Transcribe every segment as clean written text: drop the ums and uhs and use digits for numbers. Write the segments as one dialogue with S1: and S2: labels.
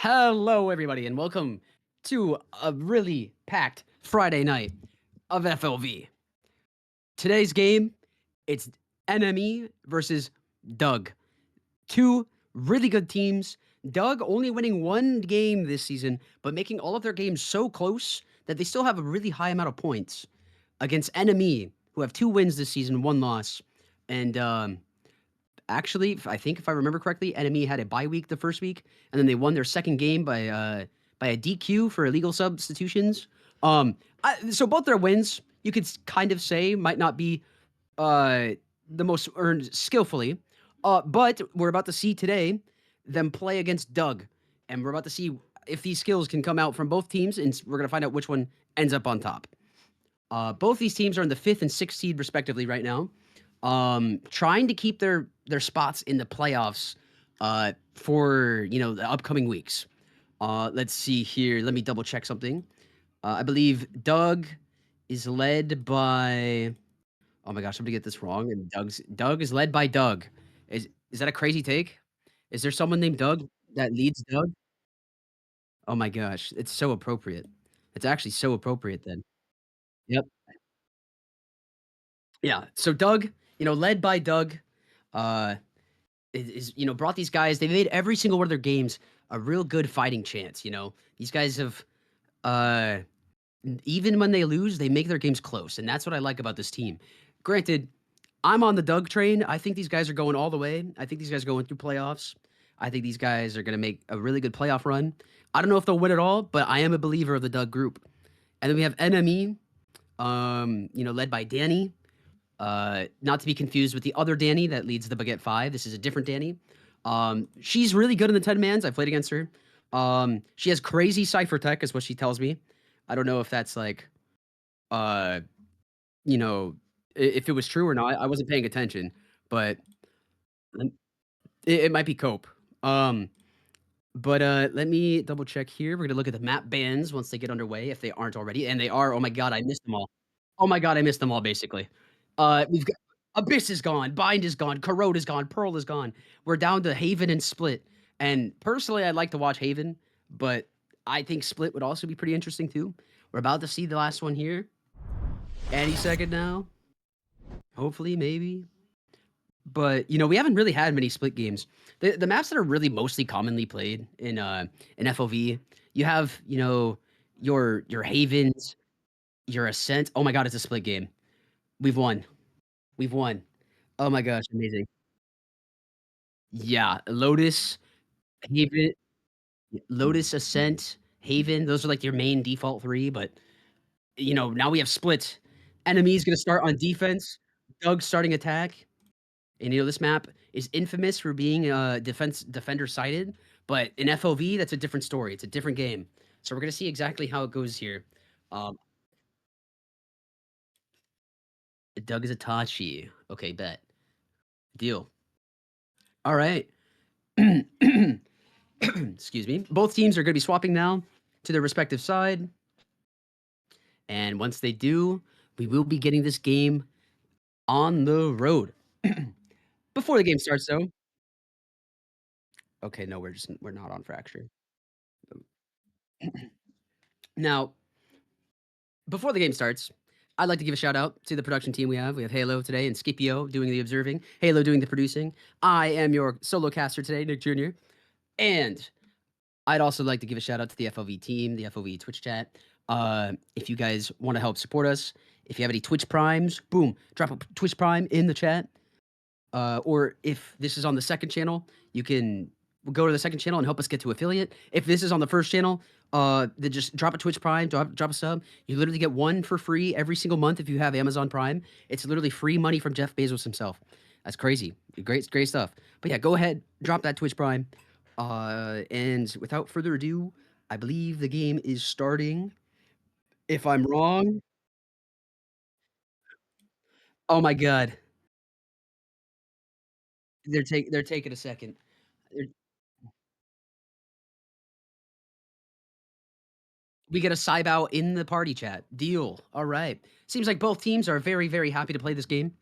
S1: Hello, everybody, and welcome to a really packed Friday night of FLV. Today's game, it's NME versus Doug. Two really good teams. Doug only winning one game this season, but making all of their games so close that they still have a really high amount of points against NME, who have 2 wins this season, 1 loss. And actually, I think if I remember correctly, NME had a bye week the first week, and then they won their second game by a DQ for illegal substitutions. So both their wins, you could kind of say, might not be uh, the most earned skillfully, but we're about to see today them play against Doug, and we're about to see if these skills can come out from both teams, and we're gonna find out which one ends up on top. Both these teams are in the fifth and sixth seed respectively right now, trying to keep their spots in the playoffs for the upcoming weeks. Let's see here. Let me double check something. I believe Doug is led by. Oh my gosh, I'm gonna get this wrong. And Doug is led by Doug. Is that a crazy take? Is there someone named Doug that leads Doug? Oh my gosh, it's so appropriate. It's actually so appropriate then. Yep. Yeah. So Doug, led by Doug, uh, is brought these guys. They made every single one of their games a real good fighting chance. These guys have uh, even when they lose, they make their games close, and that's what I like about this team. Granted, I'm on the Doug train. I think these guys are going all the way. I think these guys are going through playoffs. I think these guys are going to make a really good playoff run. I don't know if they'll win it all, but I am a believer of the Doug group. And then we have NME, led by Danny. Not to be confused with the other Danny that leads the Baguette Five. This is a different Danny. She's really good in the 10 mans. I've played against her. She has crazy cipher tech, is what she tells me. I don't know if that's like, uh, you know, if it was true or not. I wasn't paying attention, but it might be cope. But let me double check here. We're gonna look at the map bans once they get underway, if they aren't already, and they are. Oh my god, I missed them all. Oh my god, I missed them all basically. We've got Abyss is gone, Bind is gone, Corrode is gone, Pearl is gone. We're down to Haven and Split. And personally, I'd like to watch Haven, but I think Split would also be pretty interesting too. We're about to see the last one here. Any second now. Hopefully, maybe. But we haven't really had many split games. The maps that are really mostly commonly played in FOV, you have, your Havens, your Ascent. Oh my god, it's a split game. We've won. We've won. Oh my gosh, amazing. Yeah, Haven, Lotus, Ascent, Haven, those are like your main default three, but now we have split. Enemy's gonna start on defense, Doug starting attack. And this map is infamous for being defender sided, but in FOV, that's a different story. It's a different game. So we're gonna see exactly how it goes here. Um, Doug is Itachi. Okay, bet. Deal. All right. Excuse me. Both teams are gonna be swapping now to their respective side, and once they do, we will be getting this game on the road. Before the game starts, though. Okay, no, we're not on fracture. Now, before the game starts, I'd like to give a shout out to the production team we have. We have Halo today and Scipio doing the observing, Halo doing the producing. I am your solo caster today, Nick Jr. And I'd also like to give a shout out to the FLV team, the FLV Twitch chat. If you guys want to help support us, if you have any Twitch primes, boom, drop a Twitch prime in the chat. Or if this is on the second channel, you can go to the second channel and help us get to affiliate. If this is on the first channel, then just drop a Twitch Prime, drop a sub. You literally get one for free every single month if you have Amazon Prime. It's literally free money from Jeff Bezos himself. That's crazy. Great stuff. But yeah, go ahead, drop that Twitch Prime. And without further ado, I believe the game is starting. If I'm wrong, oh my god, they're taking a second. They're We get a Cybow in the party chat. Deal. All right. Seems like both teams are very, very happy to play this game.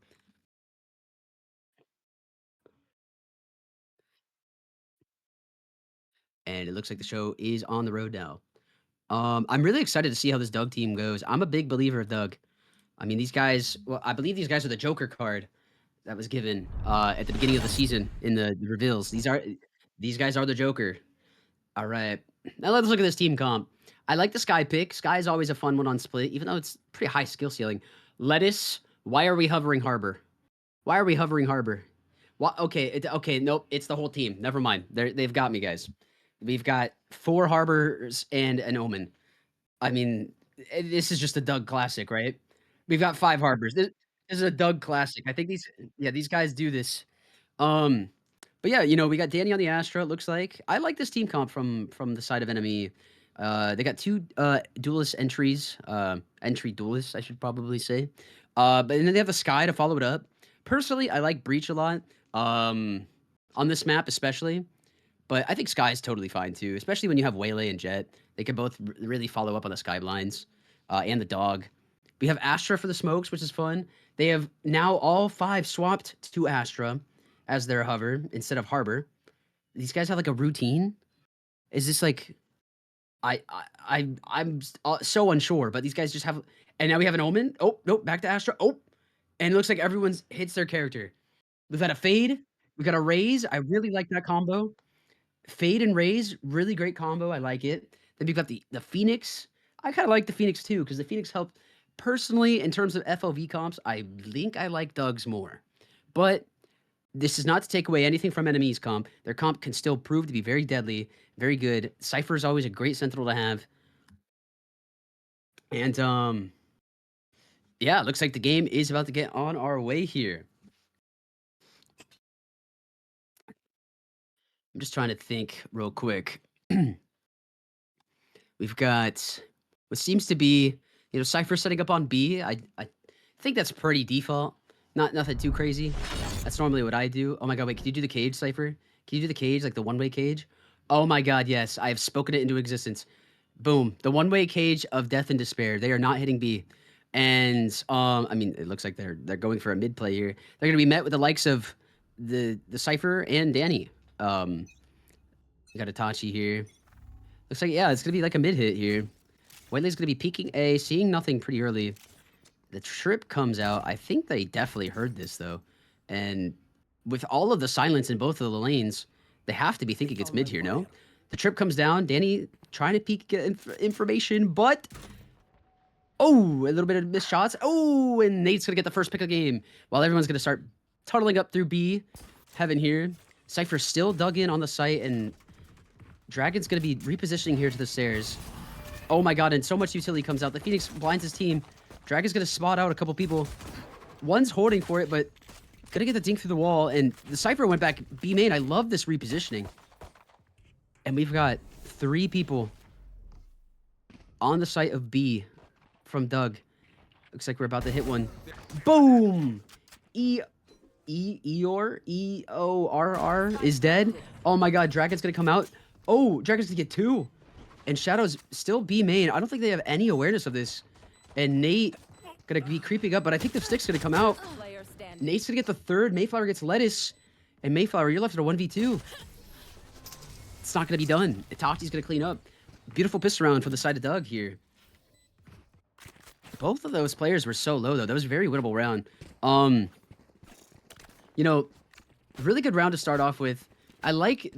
S1: And it looks like the show is on the road now. I'm really excited to see how this Doug team goes. I'm a big believer of Doug. I mean, these guys. Well, I believe these guys are the Joker card that was given at the beginning of the season in the reveals. These guys are the Joker. All right, now let's look at this team comp. I like the Sky pick. Sky is always a fun one on split, even though it's pretty high skill ceiling. Lettuce. Why are we hovering Harbor? Why are we hovering Harbor? Why, okay, nope. It's the whole team. Never mind. They've got me, guys. We've got 4 Harbors and an Omen. I mean, this is just a Doug classic, right? We've got 5 Harbors. This is a Doug classic. I think these guys do this. Um, but yeah, we got Danny on the Astra, it looks like. I like this team comp from the side of NME. They got 2 duelist entries, entry duelists, I should probably say. But then they have the Sky to follow it up. Personally, I like Breach a lot. On this map especially. But I think Sky is totally fine too, especially when you have Waylay and Jet. They can both really follow up on the Sky blinds and the dog. We have Astra for the smokes, which is fun. They have now all 5 swapped to Astra as their hover instead of Harbor. These guys have like a routine. Is this like I'm so unsure, but these guys just have. And now we have an Omen. Oh nope, back to Astra. Oh, and it looks like everyone's hits their character. We've got a Fade. We got a Raise. I really like that combo. Fade and Raise, really great combo. I like it. Then we've got the Phoenix. I kind of like the Phoenix too because the Phoenix helped. Personally, in terms of FLV comps, I think I like Doug's more. But this is not to take away anything from NME's comp. Their comp can still prove to be very deadly, very good. Cypher is always a great sentinel to have. And yeah, it looks like the game is about to get on our way here. I'm just trying to think real quick. We've got what seems to be, Cypher setting up on B. I think that's pretty default. Nothing too crazy. That's normally what I do. Oh my god, wait, can you do the cage, Cypher? Can you do the cage, like the one-way cage? Oh my god, yes. I have spoken it into existence. Boom. The one-way cage of death and despair. They are not hitting B. And I mean, it looks like they're going for a mid play here. They're gonna be met with the likes of the Cypher and Danny. We got Itachi here. Looks like, yeah, it's gonna be like a mid hit here. Waylay's gonna be peeking A, seeing nothing pretty early. The trip comes out. I think they definitely heard this though. And with all of the silence in both of the lanes, they have to be thinking it's mid here, no? The trip comes down. Danny trying to peek get information, but oh, a little bit of missed shots. Oh, and Nate's gonna get the first pick of the game while everyone's gonna start tunneling up through B. Heaven here. Cypher still dug in on the site, and Dragon's gonna be repositioning here to the stairs. Oh my god, and so much utility comes out. The Phoenix blinds his team. Dragon's gonna spot out a couple people. One's hoarding for it, but gonna get the dink through the wall, and the Cypher went back B main. I love this repositioning. And we've got 3 people on the site of B from Doug. Looks like we're about to hit one. Boom! Eorr is dead. Oh my god, Dragon's gonna come out. Oh, Dragon's gonna get 2. And Shadow's still B main. I don't think they have any awareness of this. And Nate gonna be creeping up, but I think the stick's gonna come out. Nate's gonna get the 3rd. Mayflower gets Lettuce. And Mayflower, you're left at a 1v2. It's not gonna be done. Itachi's gonna clean up. Beautiful pistol round for the side of Doug here. Both of those players were so low though. That was a very winnable round. Really good round to start off with. I like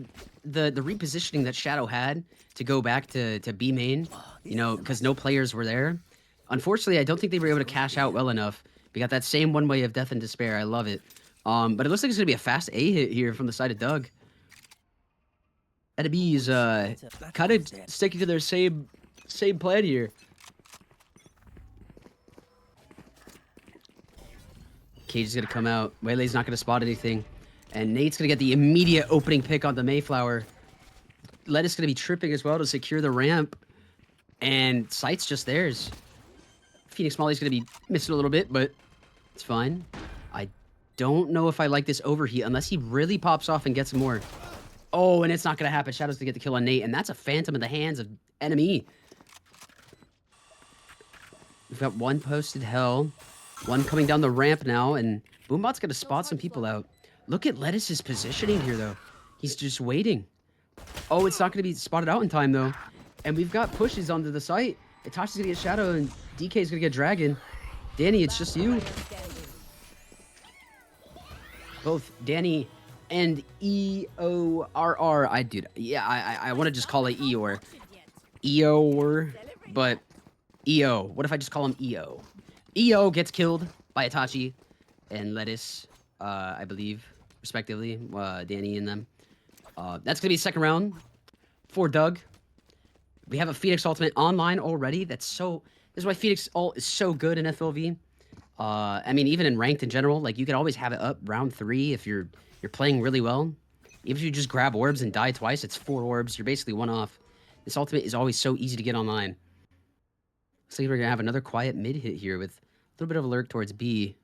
S1: the repositioning that Shadow had to go back to B main, because no players were there. Unfortunately, I don't think they were able to cash out well enough. We got that same one way of death and despair. I love it. But it looks like it's gonna be a fast A hit here from the side of Doug. NME is kind of sticking to their same plan here. Cage is gonna come out. Waylay's not gonna spot anything. And Nate's gonna get the immediate opening pick on the Mayflower. Lettuce gonna be tripping as well to secure the ramp. And Sight's just theirs. Phoenix Molly's gonna be missing a little bit, but it's fine. I don't know if I like this overheat unless he really pops off and gets more. Oh, and it's not gonna happen. Shadow's to get the kill on Nate, and that's a Phantom in the hands of NME. We've got one posted hell, one coming down the ramp now, and Boombot's gonna spot some people out. Look at Lettuce's positioning here, though. He's just waiting. Oh, it's not going to be spotted out in time, though. And we've got pushes onto the site. Itachi's going to get Shadow, and DK's going to get Dragon. Danny, it's just you. Both Danny and EORR. Dude, yeah, I want to just call it Eeyore. Eeyore, but EO. What if I just call him EO? EO gets killed by Itachi and Lettuce, I believe, respectively, Danny and them. That's going to be second round for Doug. We have a Phoenix Ultimate online already. This is why Phoenix Ult is so good in FLV. I mean, even in ranked in general, like you can always have it up round 3 if you're playing really well. Even if you just grab orbs and die twice, it's 4 orbs. You're basically 1 off. This ultimate is always so easy to get online. Looks like we're gonna have another quiet mid hit here with a little bit of a lurk towards B.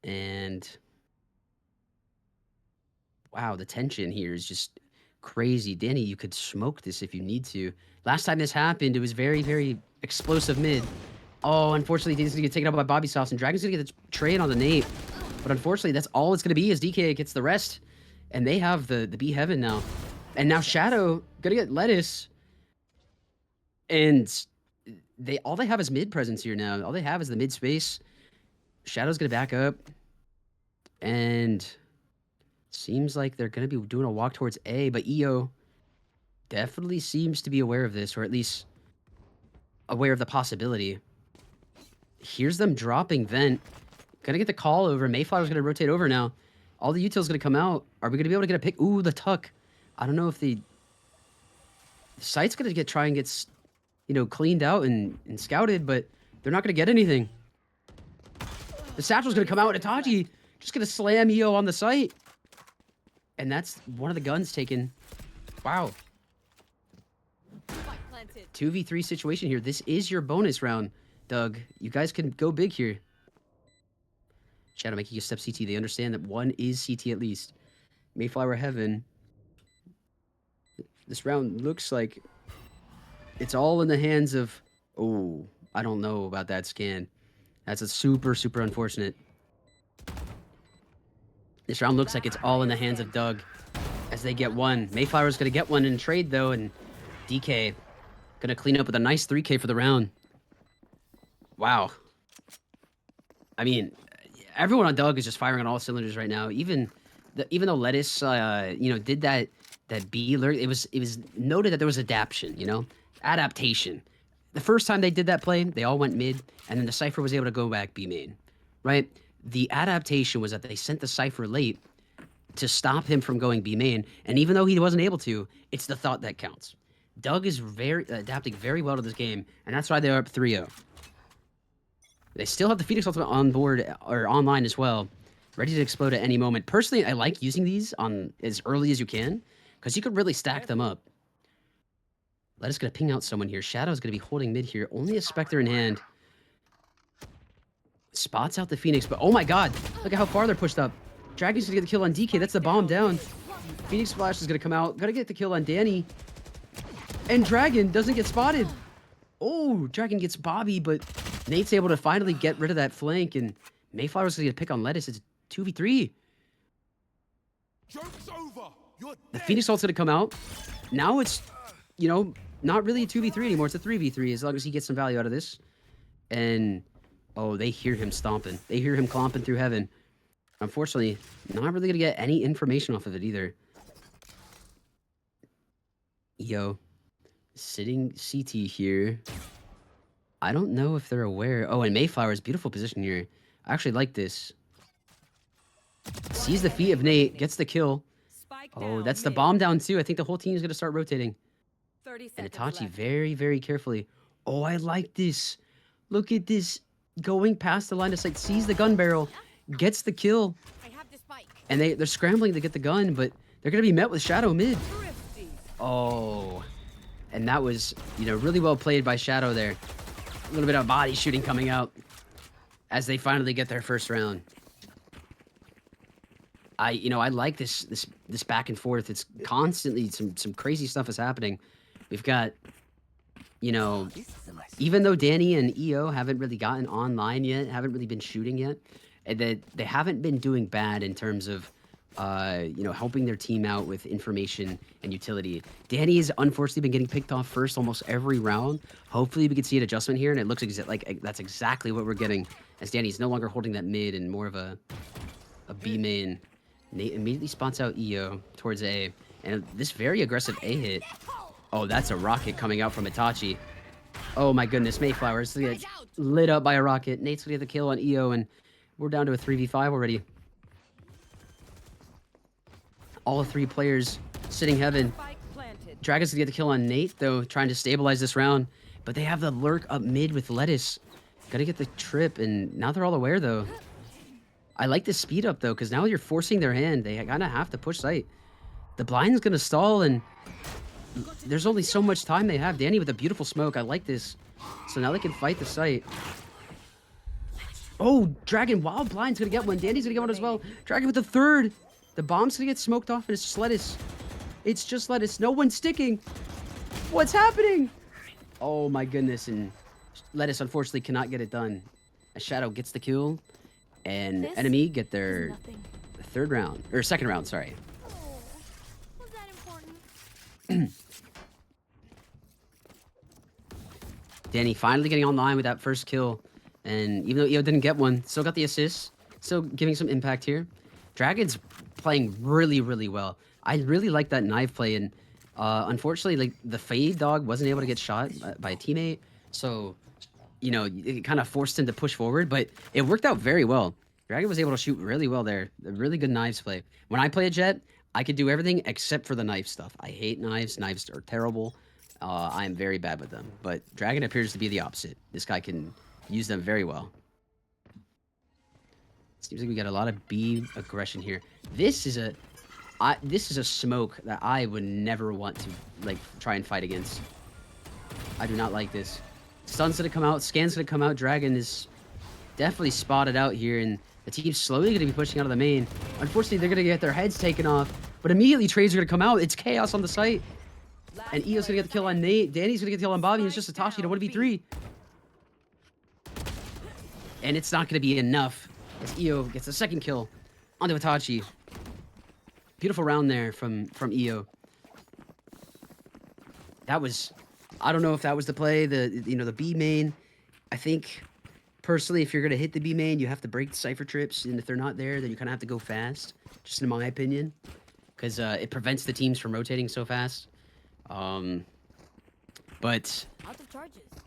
S1: And wow, the tension here is just crazy. Danny, you could smoke this if you need to. Last time this happened, it was very, very explosive mid. Oh, unfortunately, Danny's gonna get taken out by Bobby Sauce, and Dragon's gonna get the trade on the Nate. But unfortunately, that's all it's gonna be as DK gets the rest. And they have the B Heaven now. And now Shadow gonna get Lettuce. And all they have is mid presence here now. All they have is the mid space. Shadow's gonna back up. And seems like they're gonna be doing a walk towards A, but EO definitely seems to be aware of this, or at least aware of the possibility. Here's them dropping Vent. Gonna get the call over. Mayflower's gonna rotate over now. All the util's gonna come out. Are we gonna be able to get a pick? Ooh, the tuck. I don't know if the site's gonna try and get, you know, cleaned out and scouted, but they're not gonna get anything. The satchel's gonna come out. Itachi just gonna slam EO on the site. And that's one of the guns taken. Wow. 2v3 situation here. This is your bonus round, Doug. You guys can go big here. Shadow making a step CT. They understand that 1 is CT at least. Mayflower Heaven. This round looks like it's all in the hands of... Oh, I don't know about that scan. That's a super, super unfortunate. This round looks like it's all in the hands of Doug as they get 1. Mayflower's going to get 1 in trade, though, and DK going to clean up with a nice 3K for the round. Wow. I mean, everyone on Doug is just firing on all cylinders right now. Even though Lettuce, you know, did that B alert, it was noted that there was adaptation, you know, adaptation. The first time they did that play, they all went mid, and then the Cypher was able to go back B main, right? The adaptation was that they sent the Cypher late to stop him from going B main, and even though he wasn't able to, it's the thought that counts. Doug is adapting very well to this game, and that's why they're up 3-0. They still have the Phoenix Ultimate on board, or online as well, ready to explode at any moment. Personally, I like using these on as early as you can, because you could really stack them up. Lettuce gonna ping out someone here. Shadow's gonna be holding mid here. Only a Spectre in hand. Spots out the Phoenix, but oh my god, look at how far they're pushed up. Dragon's gonna get the kill on DK. That's the bomb down. Phoenix Flash is gonna come out. Gonna get the kill on Danny. And Dragon doesn't get spotted. Oh, Dragon gets Bobby, but Nate's able to finally get rid of that flank, and Mayflower's gonna get a pick on Lettuce. It's 2v3. The Phoenix ult's gonna come out. Now it's, you know, not really a 2v3 anymore. It's a 3v3 as long as he gets some value out of this. And oh, they hear him stomping. They hear him clomping through heaven. Unfortunately, not really gonna get any information off of it either. Yo, sitting CT here. I don't know if they're aware. Oh, and Mayflower's beautiful position here. I actually like this. Sees the feet of Nate, gets the kill. Oh, that's the bomb down too. I think the whole team is gonna start rotating. And Itachi very, very carefully. Oh, I like this. Look at this. Going past the line of sight, sees the gun barrel, gets the kill. And they're scrambling to get the gun, but they're gonna be met with Shadow mid. Oh. And that was, you know, really well played by Shadow there. A little bit of body shooting coming out as they finally get their first round. I like this back and forth. It's constantly some crazy stuff is happening. We've got, you know, even though Danny and EO haven't really gotten online yet, haven't really been shooting yet, and they haven't been doing bad in terms of you know, helping their team out with information and utility. Danny has unfortunately been getting picked off first almost every round. Hopefully we can see an adjustment here, and it looks like that's exactly what we're getting, as Danny's no longer holding that mid and more of a B main. Nate immediately spots out EO towards A, and this very aggressive A hit. Oh, that's a rocket coming out from Itachi. Oh my goodness, Mayflower's gonna get lit up by a rocket. Nate's gonna get the kill on EO, and we're down to a 3v5 already. All three players sitting heaven. Dragon's gonna get the kill on Nate, though, trying to stabilize this round. But they have the lurk up mid with Lettuce. Gotta get the trip, and now they're all aware, though. I like the speed up, though, because now you're forcing their hand. They kind of have to push site. The blind's gonna stall, and there's only so much time they have. Danny with a beautiful smoke. I like this. So now they can fight the site. Oh, Dragon, Wild Blind's gonna get one. Danny's gonna get one as well. Dragon with the third. The bomb's gonna get smoked off, and it's just Lettuce. It's just Lettuce. No one's sticking. What's happening? Oh my goodness, and Lettuce unfortunately cannot get it done. A Shadow gets the kill, and NME get their third round, or second round, sorry.
S2: Oh, was that important?
S1: Danny finally getting online with that first kill, and even though EO didn't get one, still got the assist, still giving some impact here. Dragon's playing really, really well. I really like that knife play, and unfortunately, like the Fade dog wasn't able to get shot by a teammate, so you know it kind of forced him to push forward, but it worked out very well. Dragon was able to shoot really well there. A really good knives play. When I play a Jet, I could do everything except for the knife stuff. I hate knives. Knives are terrible. I am very bad with them, but Dragon appears to be the opposite. This guy can use them very well. Seems like we got a lot of B aggression here. This is a smoke that I would never want to like try and fight against. I do not like this. Stun's gonna come out. Scan's gonna come out. Dragon is definitely spotted out here, and the team's slowly gonna be pushing out of the main. Unfortunately, they're gonna get their heads taken off, but immediately trades are gonna come out. It's chaos on the site, and EO's gonna get the kill on Nate. Danny's gonna get the kill on Bobby, and it's just Satoshi to 1v3. And it's not gonna be enough as EO gets a second kill onto Itachi. Beautiful round there from EO. That was, I don't know if that was the play, the B main. I think personally, if you're gonna hit the B main, you have to break the cipher trips, and if they're not there, then you kind of have to go fast. Just in my opinion, because it prevents the teams from rotating so fast. But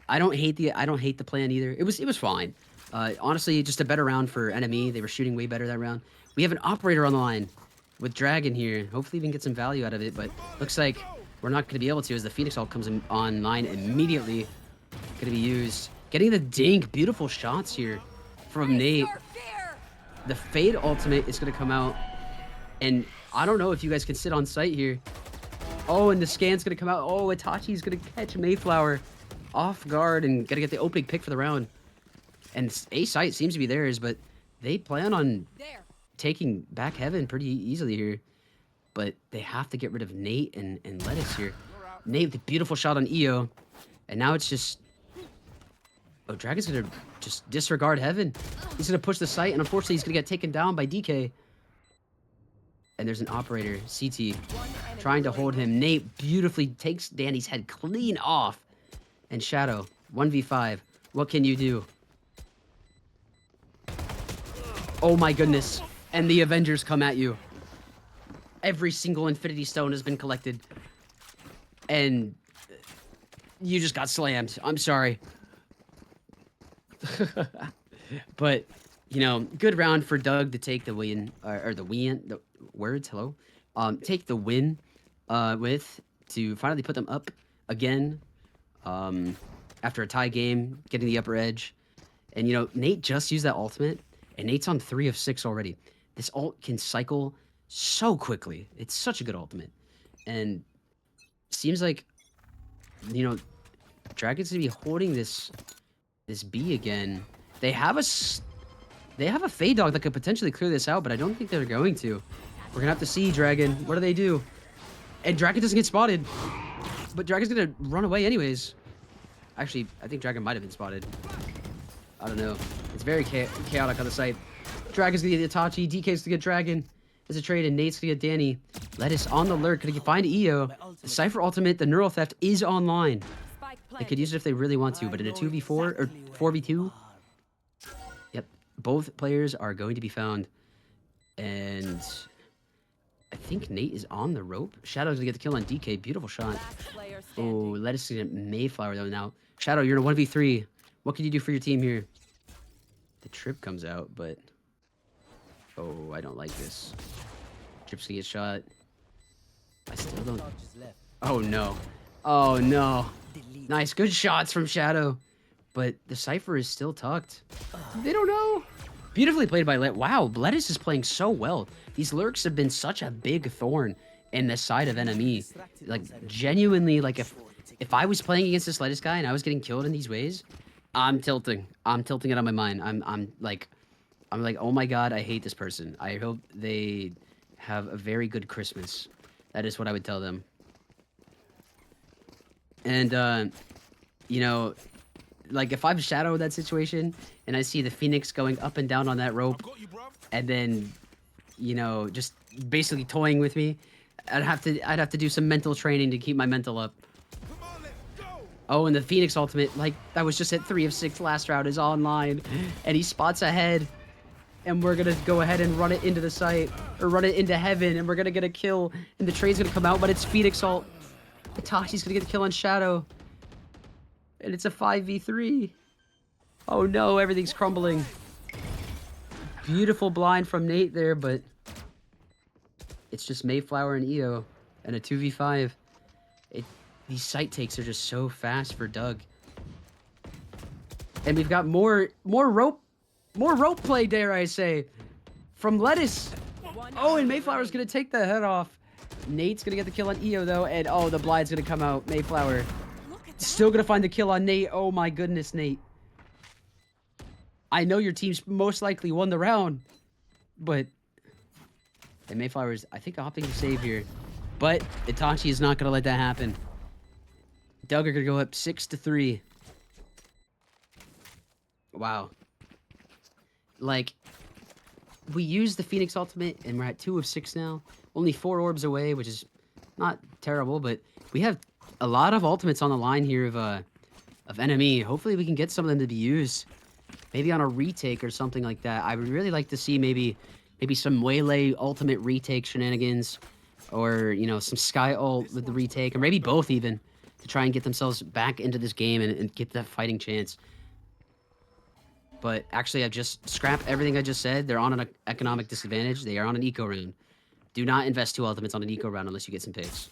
S1: I don't hate the plan either. It was fine. Honestly, just a better round for NME. They were shooting way better that round. We have an operator on the line with Dragon here. Hopefully we can get some value out of it, but looks like we're not going to be able to as the Phoenix ult comes online immediately. Going to be used. Getting the dink. Beautiful shots here from Nate. The Fade ultimate is going to come out, and I don't know if you guys can sit on site here. Oh, and the Scan's going to come out. Oh, Itachi's going to catch Mayflower off guard and got to get the opening pick for the round. And A site seems to be theirs, but they plan on taking back Heaven pretty easily here. But they have to get rid of Nate and Lettuce here. Nate with a beautiful shot on EO. And now it's just... Oh, Dragon's going to just disregard Heaven. He's going to push the site, and unfortunately he's going to get taken down by DK. And there's an operator, CT, trying to hold him. Nate beautifully takes Danny's head clean off. And Shadow, 1v5. What can you do? Oh my goodness. And the Avengers come at you. Every single Infinity Stone has been collected. And you just got slammed. I'm sorry. But, you know, good round for Doug to take the win. Or the win. The words, hello. Take the win with to finally put them up again. After a tie game, getting the upper edge. And, you know, Nate just used that ultimate. And Nate's on 3 of 6 already. This ult can cycle so quickly. It's such a good ultimate. And seems like, you know, Dragon's gonna be holding this B again. They have a Fade dog that could potentially clear this out, but I don't think they're going to. We're gonna have to see Dragon. What do they do? And Dragon doesn't get spotted. But Dragon's gonna run away anyways. Actually, I think Dragon might have been spotted. I don't know. It's very chaotic on the site. Dragon's gonna get Itachi. DK's gonna get Dragon. There's a trade, and Nate's gonna get Danny. Lettuce on the lurk. Gonna find EO. The Cypher ultimate, the Neural Theft, is online. They could use it if they really want to, but in a 2v4 or 4v2, yep, both players are going to be found. And I think Nate is on the rope. Shadow's gonna get the kill on DK. Beautiful shot. Oh, Lettuce is gonna get Mayflower though now. Shadow, you're in a 1v3. What can you do for your team here? The trip comes out, but oh, I don't like this. Trip's gonna get shot. I still don't. Oh no. Oh no. Nice, good shots from Shadow. But the Cypher is still tucked. They don't know. Beautifully played by Wow, Lettuce is playing so well. These lurks have been such a big thorn in the side of NME. Like, genuinely, like, if I was playing against this Lettuce guy and I was getting killed in these ways, I'm tilting. I'm tilting it on my mind. I'm like, oh my god, I hate this person. I hope they have a very good Christmas. That is what I would tell them. And, you know, like, if I'm Shadow in that situation, and I see the Phoenix going up and down on that rope, and then, you know, just basically toying with me, I'd have to do some mental training to keep my mental up. Oh, and the Phoenix ultimate, like, that was just at 3 of 6 last round, is online, and he spots ahead, and we're gonna go ahead and run it into the site, or run it into heaven, and we're gonna get a kill, and the trade's gonna come out, but it's Phoenix ult. Itachi's gonna get the kill on Shadow. And it's a 5v3. Oh no, everything's crumbling. Beautiful blind from Nate there, but it's just Mayflower and EO and a 2v5. These site takes are just so fast for Doug. And we've got more rope play, dare I say, from Lettuce. Oh, and Mayflower's gonna take the head off. Nate's gonna get the kill on EO though, and oh, the blind's gonna come out. Mayflower still gonna find the kill on Nate. Oh my goodness, Nate. I know your team's most likely won the round, but and Mayflower's, I think, opting to save here. But Itachi is not gonna let that happen. Doug are gonna go up 6-3. Wow. Like, we used the Phoenix ultimate, and we're at 2 of 6 now. Only 4 orbs away, which is not terrible, but we have a lot of ultimates on the line here of NME. Hopefully we can get some of them to be used. Maybe on a retake or something like that. I would really like to see maybe some Waylay ultimate retake shenanigans. Or, you know, some Sky ult with the retake. Or maybe both even. To try and get themselves back into this game and get that fighting chance. But actually, I've just scrapped everything I just said. They're on an economic disadvantage. They are on an eco round. Do not invest 2 ultimates on an eco round unless you get some picks.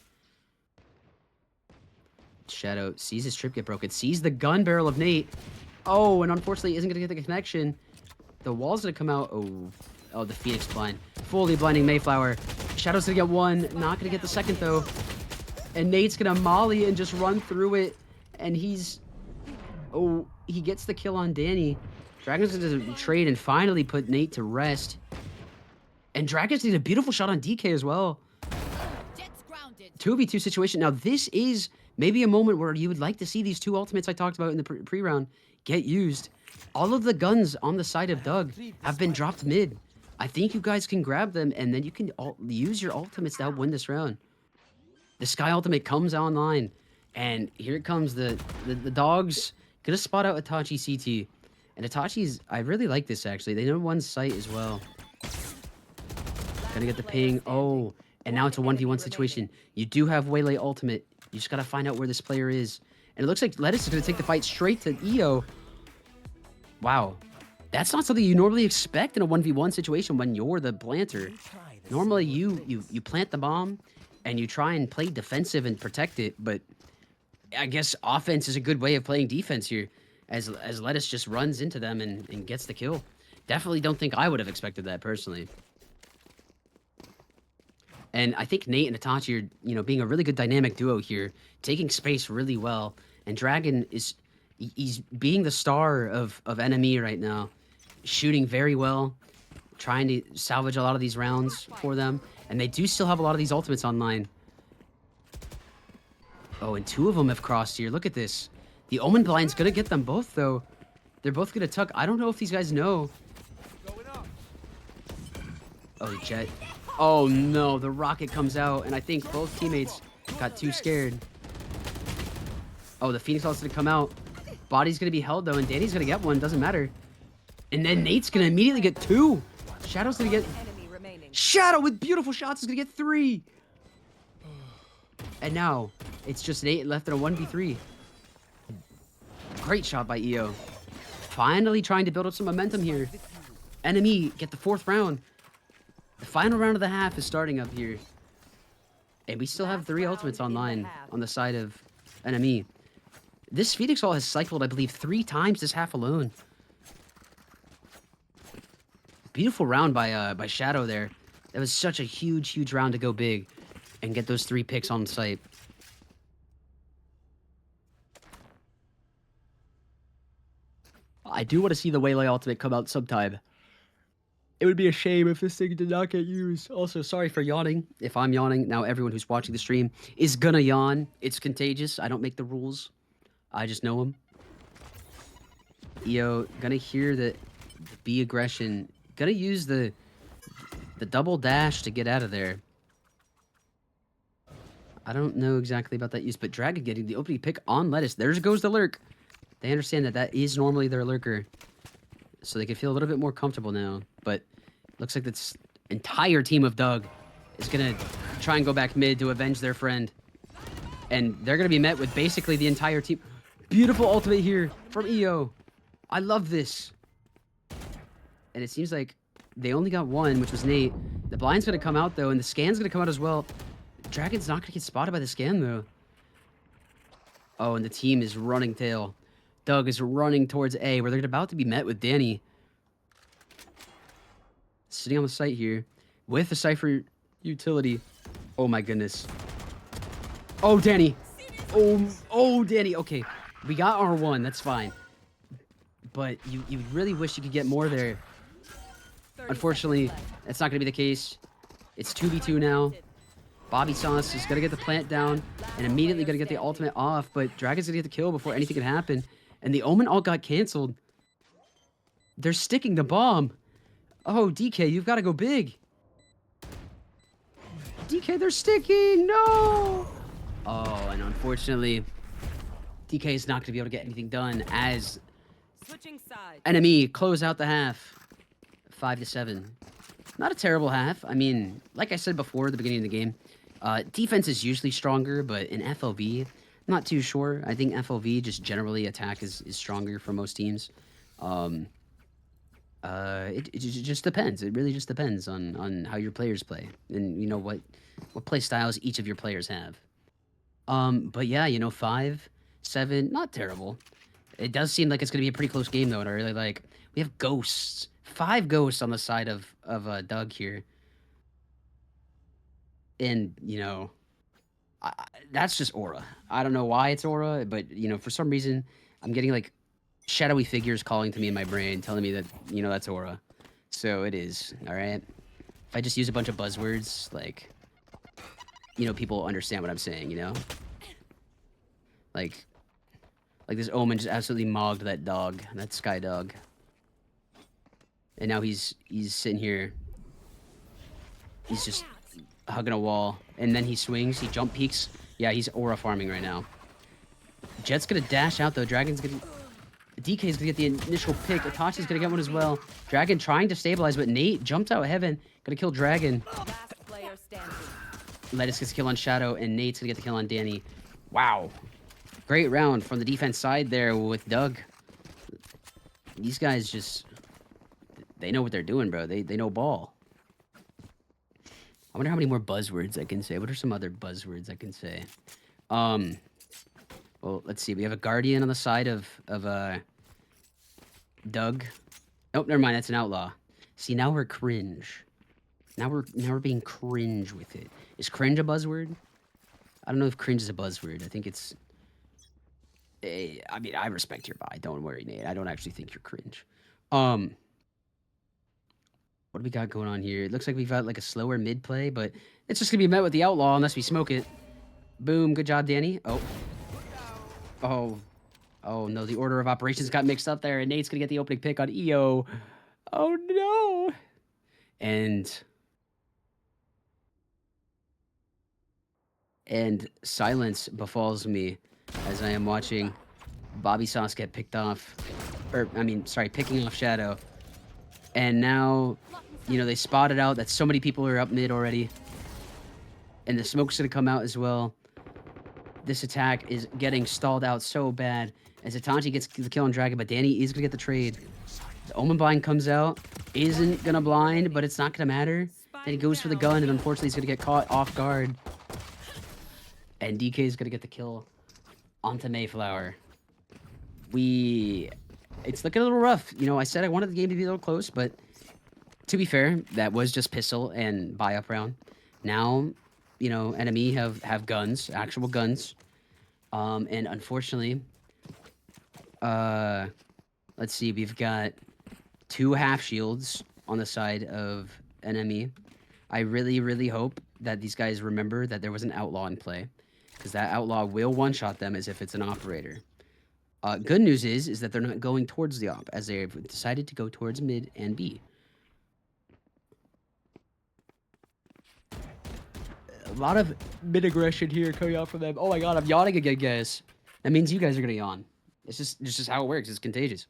S1: Shadow sees his trip get broken. Sees the gun barrel of Nate. Oh, and unfortunately isn't going to get the connection. The wall's going to come out. Oh, the Phoenix blind. Fully blinding Mayflower. Shadow's going to get 1. Not going to get the 2nd, though. And Nate's going to molly and just run through it. And he's... Oh, he gets the kill on Danny. Dragon's going to trade and finally put Nate to rest. And Dragon's did a beautiful shot on DK as well. 2v2 situation. Now, this is maybe a moment where you would like to see these 2 ultimates I talked about in the pre-round get used. All of the guns on the side of Doug have been dropped mid. I think you guys can grab them, and then you can use your ultimates to help win this round. The Sky ultimate comes online, and here it comes. The dogs gonna spot out Itachi CT. And Itachi's, I really like this actually. They know one site as well. Gonna get the ping. Oh, and now it's a 1v1 situation. You do have Waylay ultimate. You just gotta find out where this player is. And it looks like Lettuce is gonna take the fight straight to EO. Wow. That's not something you normally expect in a 1v1 situation when you're the planter. Normally you plant the bomb and you try and play defensive and protect it, but I guess offense is a good way of playing defense here as Lettuce just runs into them and gets the kill. Definitely don't think I would have expected that personally. And I think Nate and Itachi are, you know, being a really good dynamic duo here, taking space really well. And Dragon is, he's being the star of NME right now, shooting very well, trying to salvage a lot of these rounds for them. And they do still have a lot of these ultimates online. Oh, and 2 of them have crossed here. Look at this. The Omen Blind's gonna get them both, though. They're both gonna tuck. I don't know if these guys know. Oh, Jet. Oh no, the rocket comes out, and I think both teammates got too scared. Oh, the Phoenix ult's gonna come out. Body's gonna be held though, and Danny's gonna get one. Doesn't matter. And then Nate's gonna immediately get 2. Shadow's gonna get... Shadow with beautiful shots is gonna get 3. And now it's just Nate left in a 1v3. Great shot by EO. Finally trying to build up some momentum here. NME get the 4th round. The final round of the half is starting up here. And we still have 3 ultimates online on the side of NME. This Phoenix ult has cycled, I believe, 3 times this half alone. Beautiful round by Shadow there. That was such a huge round to go big and get those 3 picks on site. I do want to see the Waylay ultimate come out sometime. It would be a shame if this thing did not get used. Also, sorry for yawning. If I'm yawning, now everyone who's watching the stream is gonna yawn. It's contagious. I don't make the rules. I just know them. EO, gonna hear the B aggression. Gonna use the double dash to get out of there. I don't know exactly about that use, but Dragon getting the opening pick on Lettuce. There goes the lurk. They understand that that is normally their lurker. So they can feel a little bit more comfortable now. But looks like this entire team of Doug is going to try and go back mid to avenge their friend. And they're going to be met with basically the entire team. Beautiful ultimate here from EO. I love this. And it seems like they only got 1, which was Nate. The blind's going to come out, though, and the scan's going to come out as well. Dragon's not going to get spotted by the scan, though. Oh, and the team is running tail. Doug is running towards A, where they're about to be met with Danny. Sitting on the site here with the Cypher utility. Oh, my goodness. Oh, Danny. Oh, Danny. Okay, we got R1. That's fine. But you really wish you could get more there. Unfortunately, that's not going to be the case. It's 2v2 now. Bobby Sauce is going to get the plant down and immediately going to get the ultimate off, but Dragon's going to get the kill before anything can happen. And the Omen ult got canceled. They're sticking the bomb. Oh, DK, you've got to go big. DK, they're sticking. No. Oh, and unfortunately, DK is not going to be able to get anything done as NME close out the half. 5-7. Not a terrible half. I mean, like I said before at the beginning of the game, defense is usually stronger, but in FLV, I'm not too sure. I think FLV, just generally, attack is stronger for most teams. It just depends. It really just depends on how your players play and, you know, what play styles each of your players have. But yeah, you know, 5-7, not terrible. It does seem like it's going to be a pretty close game, though, and I really like... We have ghosts. 5 ghosts on the side of Doug here. And, you know, that's just aura. I don't know why it's aura, but, you know, for some reason, I'm getting, like, shadowy figures calling to me in my brain, telling me that, you know, that's aura. So it is, all right? If I just use a bunch of buzzwords, like, you know, people understand what I'm saying, you know? Like this Omen just absolutely mogged that dog, that Sky Dog. And now he's sitting here. He's just hugging a wall. And then he swings, he jump peeks. Yeah, he's aura farming right now. Jet's gonna dash out though. Dragon's gonna... DK's gonna get the initial pick. Itachi's gonna get one as well. Dragon trying to stabilize, but Nate jumped out of heaven. Gonna kill Dragon. Lettuce gets a kill on Shadow, and Nate's gonna get the kill on Danny. Wow. Great round from the defense side there with Doug. These guys just... They know what they're doing, bro. They know ball. I wonder how many more buzzwords I can say. What are some other buzzwords I can say? Well, let's see. We have a Guardian on the side of Doug. Oh, never mind. That's an outlaw. See, now we're cringe. Now we're being cringe with it. Is cringe a buzzword? I don't know if cringe is a buzzword. I think it's... I mean, I respect your vibe. Don't worry, Nate. I don't actually think you're cringe. What do we got going on here? It looks like we've got like a slower mid play, but it's just gonna be met with the outlaw unless we smoke it. Boom, good job, Danny. Oh no, the order of operations got mixed up there, and Nate's gonna get the opening pick on EO. Oh no. And and silence befalls me as I am watching Bobby Sauce get picked off, or I mean, sorry, picking off Shadow. And now, you know, they spotted out that so many people are up mid already. And the smoke's gonna come out as well. This attack is getting stalled out so bad as Itachi gets the kill on Dragon, but Danny is gonna get the trade. The Omen blind comes out, isn't gonna blind, but it's not gonna matter. Then he goes for the gun, and unfortunately he's gonna get caught off guard. And DK is gonna get the kill onto Mayflower. It's looking a little rough. You know, I said I wanted the game to be a little close, but to be fair, that was just pistol and buy-up round. Now, you know, NME have guns, actual guns. And unfortunately, let's see, we've got 2 half shields on the side of NME. I really, really hope that these guys remember that there was an outlaw in play, because that outlaw will one-shot them as if it's an operator. Good news is that they're not going towards the op, as they've decided to go towards mid and B. A lot of mid aggression here coming out from them. Oh my god, I'm yawning again, guys. That means you guys are gonna yawn. It's just how it works. It's contagious.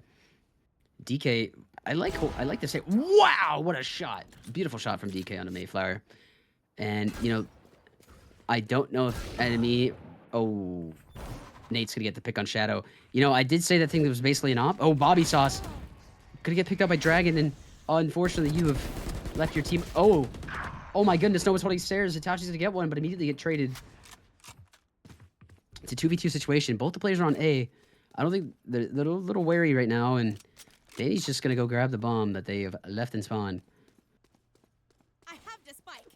S1: DK, I like to say, wow, what a shot! Beautiful shot from DK on a Mayflower. And you know, I don't know if enemy. Oh, Nate's gonna get the pick on Shadow. You know, I did say that thing that was basically an op. Oh, Bobby Sauce gonna get picked up by Dragon, and unfortunately, you have left your team. Oh. Oh my goodness, no one's holding stairs. Itachi's gonna get one, but immediately get traded. It's a 2v2 situation. Both the players are on A. I don't think they're a little wary right now, and Danny's just gonna go grab the bomb that they have left in spawn.
S2: I have the spike.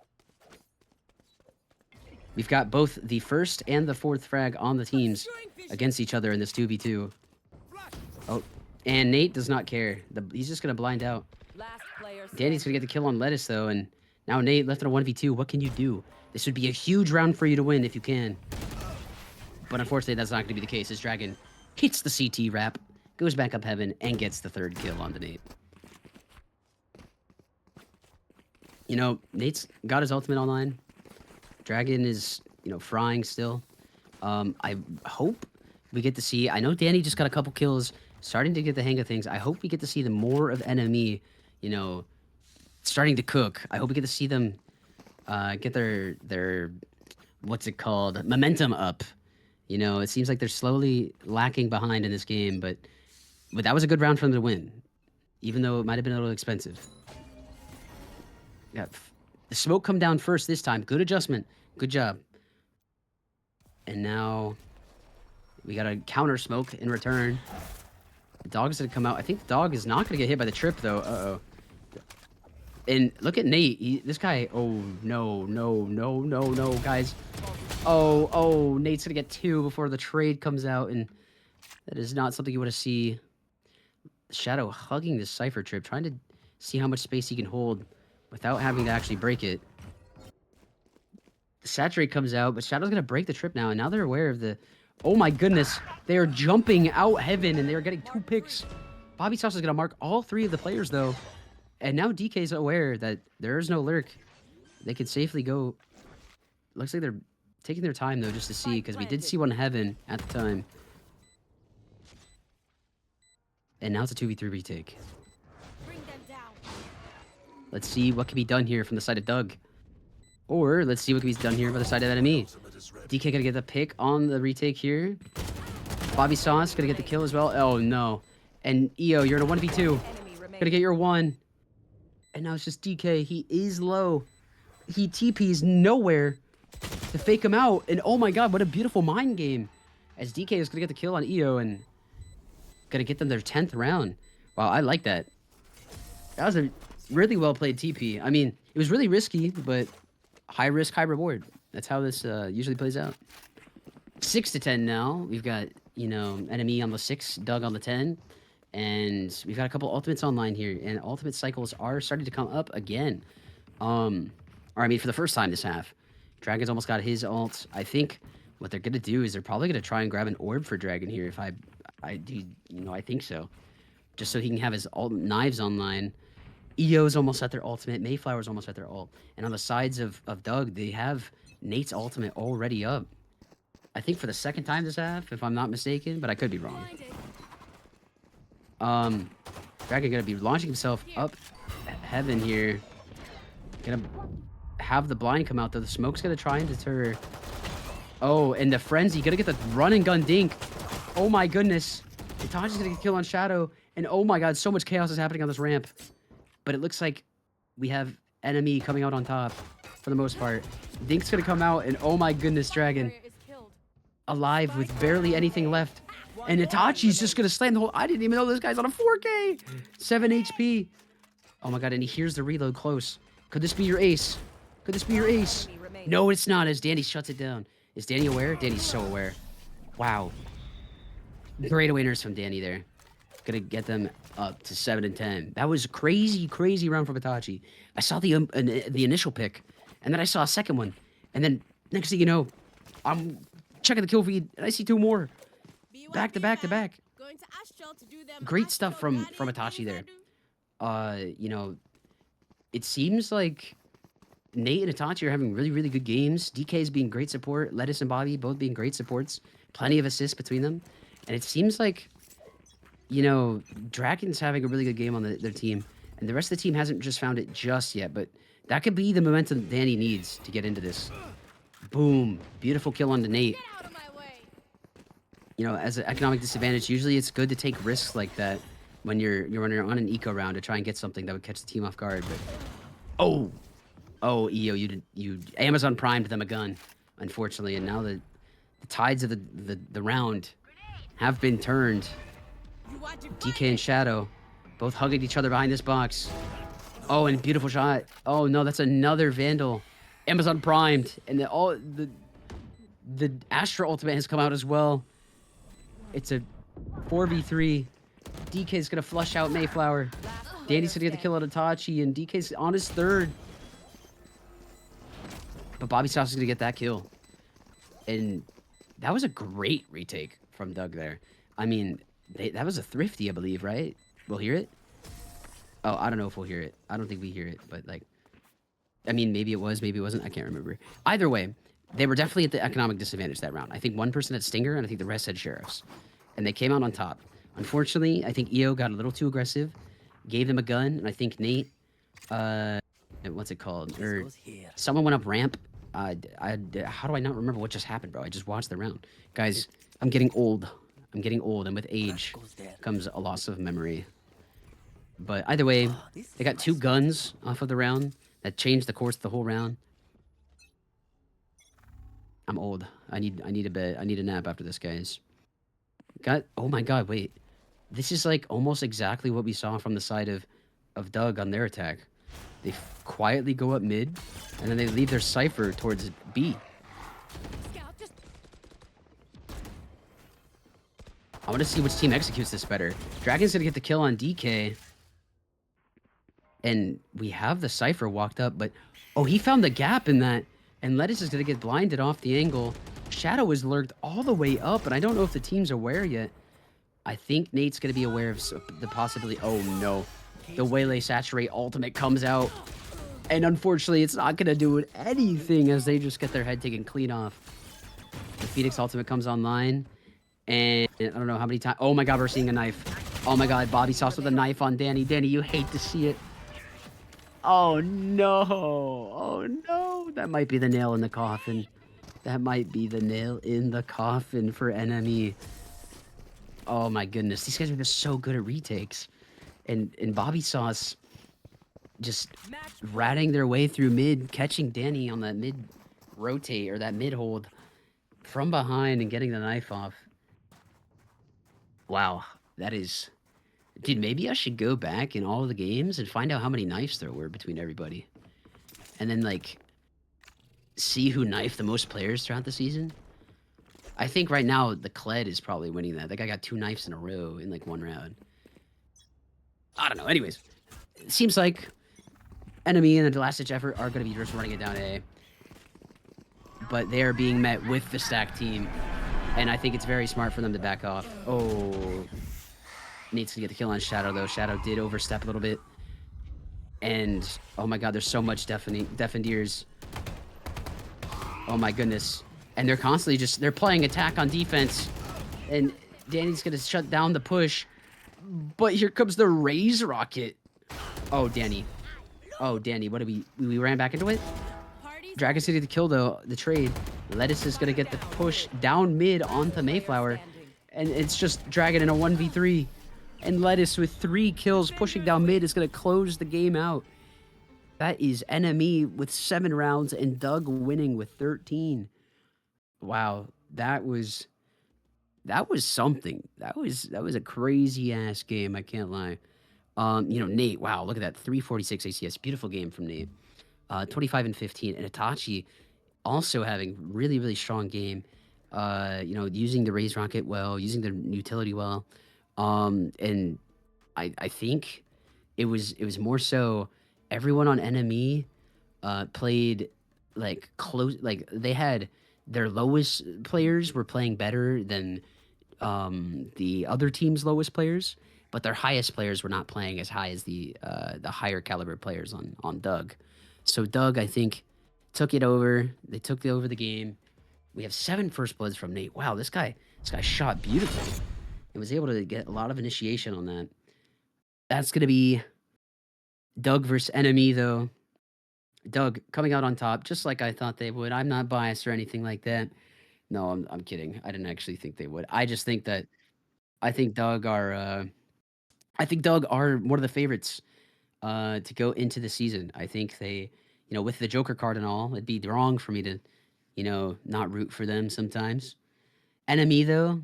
S1: We've got both the first and the fourth frag on the teams against each other in this 2v2. Oh, and Nate does not care. He's just gonna blind out. Danny's gonna get the kill on Lettuce though, and now Nate left in a 1v2. What can you do? This would be a huge round for you to win if you can. But unfortunately, that's not going to be the case, as Dragon hits the CT wrap, goes back up heaven, and gets the 3rd kill on the Nate. You know, Nate's got his ultimate online. Dragon is, you know, frying still. I hope we get to see... I know Danny just got a couple kills, starting to get the hang of things. I hope we get to see the more of NME, you know, starting to cook. I hope we get to see them get their what's it called, momentum up. You know, it seems like they're slowly lacking behind in this game, but that was a good round for them to win, even though it might have been a little expensive. Yeah, the smoke come down first this time. Good adjustment. Good job. And now we got a counter smoke in return. The dog's gonna come out. I think the dog is not gonna get hit by the trip though. Uh-oh. And look at Nate. This guy. Oh, no, guys. Oh, Nate's gonna get 2 before the trade comes out, and that is not something you want to see. Shadow hugging this Cypher trip, trying to see how much space he can hold without having to actually break it. The Saturate comes out, but Shadow's gonna break the trip now, and now they're aware of the... Oh my goodness. They are jumping out heaven, and they are getting 2 picks. Bobby Sauce is gonna mark all 3 of the players, though. And now DK's aware that there is no lurk. They can safely go. Looks like they're taking their time, though, just to see, because we did see one heaven at the time. And now it's a 2v3 retake.
S2: Bring them down.
S1: Let's see what can be done here from the side of Doug. Or let's see what can be done here by the side of NME. DK gonna get the pick on the retake here. Bobby Sauce gonna get the kill as well. Oh, no. And EO, you're in a 1v2. Gonna get your 1. And now it's just DK. He is low. He TP's nowhere to fake him out. And oh my god, what a beautiful mind game. As DK is going to get the kill on EO and going to get them their 10th round. Wow, I like that. That was a really well played TP. I mean, it was really risky, but high risk, high reward. That's how this usually plays out. 6-10 now. We've got, you know, NME on the 6, Doug on the 10. And we've got a couple ultimates online here, and ultimate cycles are starting to come up again. Or I mean, for the first time this half. Dragon's almost got his ult. I think what they're gonna do is they're probably gonna try and grab an orb for Dragon here. If I do, you know, I think so. Just so he can have his knives online. EO's almost at their ultimate. Mayflower's almost at their ult. And on the sides of Doug, they have Nate's ultimate already up. I think for the second time this half, if I'm not mistaken, but I could be wrong. Dragon gonna be launching himself up heaven here. Gonna have the blind come out though. The smoke's gonna try and deter. Oh, and the frenzy gonna get the run and gun dink. Oh my goodness. Itachi's gonna get killed on Shadow. And oh my god, so much chaos is happening on this ramp. But it looks like we have NME coming out on top for the most part. Dink's gonna come out, and oh my goodness, Dragon. Alive with barely anything left. And Itachi's just gonna slam the whole... I didn't even know this guy's on a 4K. 7 HP. Oh my god, and he hears the reload close. Could this be your ace? Could this be your ace? No, it's not, as Danny shuts it down. Is Danny aware? Danny's so aware. Wow. Great awareness from Danny there. Gonna get them up to 7 and 10. That was crazy, crazy round from Itachi. I saw the initial pick, and then I saw a second one, and then next thing you know, I'm checking the kill feed, and I see 2 more, back to back to back. Great stuff from Itachi there. You know, it seems like Nate and Itachi are having really, really good games. DK is being great support. Lettuce and Bobby both being great supports. Plenty of assists between them, and it seems like, you know, Dragon's having a really good game on their team, and the rest of the team hasn't just found it just yet, but that could be the momentum Danny needs to get into this. Boom. Beautiful kill onto Nate. You know, as an economic disadvantage, usually it's good to take risks like that when you're on an eco round to try and get something that would catch the team off guard, but... Oh, EO, you Amazon primed them a gun, unfortunately, and now the tides of the round have been turned. DK and Shadow both hugging each other behind this box. Oh, and beautiful shot. Oh no, that's another Vandal. Amazon primed, and the Astra ultimate has come out as well. It's a 4v3. DK's gonna flush out Mayflower. Danny's gonna get the kill on Itachi, and DK's on his 3rd. But Bobby Sauce is gonna get that kill. And that was a great retake from Doug there. I mean, that was a thrifty, I believe, right? We'll hear it? Oh, I don't know if we'll hear it. I don't think we hear it, but like... I mean, maybe it was, maybe it wasn't. I can't remember. Either way, they were definitely at the economic disadvantage that round. I think one person had Stinger, and I think the rest had Sheriffs. And they came out on top. Unfortunately, I think EO got a little too aggressive, gave them a gun, and I think Nate... what's it called? Or someone went up ramp. How do I not remember what just happened, bro? I just watched the round. Guys, I'm getting old. I'm getting old, and with age comes a loss of memory. But either way, they got 2 guns off of the round that changed the course of the whole round. I'm old. I need a bed. I need a nap after this, guys. Oh my god, wait. This is like almost exactly what we saw from the side of Doug on their attack. They quietly go up mid, and then they leave their Cypher towards B. I want to see which team executes this better. Dragon's gonna get the kill on DK. And we have the Cypher walked up, but... Oh, he found the gap in that. And Lettuce is gonna get blinded off the angle. Shadow is lurked all the way up, and I don't know if the team's aware yet. I think Nate's gonna be aware of the possibility... Oh, no. The Waylay Saturate ultimate comes out. And unfortunately, it's not gonna do anything as they just get their head taken clean off. The Phoenix ultimate comes online. And I don't know how many times... Oh my god, we're seeing a knife. Oh my god, Bobby Sauce with a knife on Danny. Danny, you hate to see it. Oh no. Oh no. That might be the nail in the coffin. That might be the nail in the coffin for NME. Oh my goodness. These guys are just so good at retakes. And Bobby Sauce just ratting their way through mid, catching Danny on that mid rotate or that mid hold from behind and getting the knife off. Wow, that is... Dude, maybe I should go back in all of the games and find out how many knives there were between everybody. And then, like, see who knifed the most players throughout the season. I think right now, the Kled is probably winning that. That guy got 2 knives in a row in, like, 1 round. I don't know. Anyways, it seems like NME and the last-ditch effort are going to be just running it down A. But they are being met with the stack team. And I think it's very smart for them to back off. Oh... Needs to get the kill on Shadow, though. Shadow did overstep a little bit. And oh my god, there's so much deafened ears. Oh my goodness. And they're constantly they're playing attack on defense. And Danny's gonna shut down the push. But here comes the Raise Rocket. Oh, Danny. Oh, Danny, what did we ran back into it?
S2: Party's
S1: Dragon City to kill the trade. Lettuce is gonna get the push down mid onto Mayflower. And it's just Dragon in a 1v3. And Lettuce with 3 kills pushing down mid is gonna close the game out. That is NME with 7 rounds and Doug winning with 13. Wow, that was something. That was a crazy ass game, I can't lie. Nate, wow, look at that. 346 ACS. Beautiful game from Nate. 25 and 15. And Itachi also having really, really strong game. Using the Raise Rocket well, using the utility well. And I think it was more so everyone on NME played like close, like they had their lowest players were playing better than the other team's lowest players, but their highest players were not playing as high as the higher caliber players on Doug. So Doug, I think, took it over. They took over the game. We have 7 first bloods from Nate. Wow, this guy shot beautifully and was able to get a lot of initiation on that. That's gonna be Doug versus Enemy though. Doug coming out on top, just like I thought they would. I'm not biased or anything like that. No, I'm kidding. I didn't actually think they would. I just think that I think Doug are one of the favorites to go into the season. I think they, with the Joker card and all, it'd be wrong for me to, not root for them sometimes. Enemy though,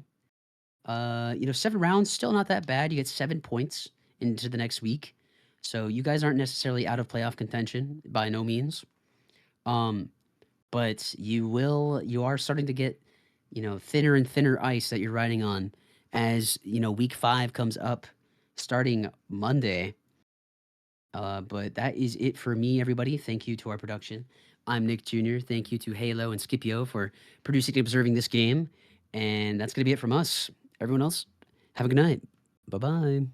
S1: 7 rounds, still not that bad. You get 7 points into the next week. So you guys aren't necessarily out of playoff contention by no means. But you are starting to get, thinner and thinner ice that you're riding on as, week 5 comes up starting Monday. But that is it for me, everybody. Thank you to our production. I'm Nick Jr. Thank you to Halo and Scipio for producing and observing this game. And that's going to be it from us. Everyone else, have a good night. Bye bye.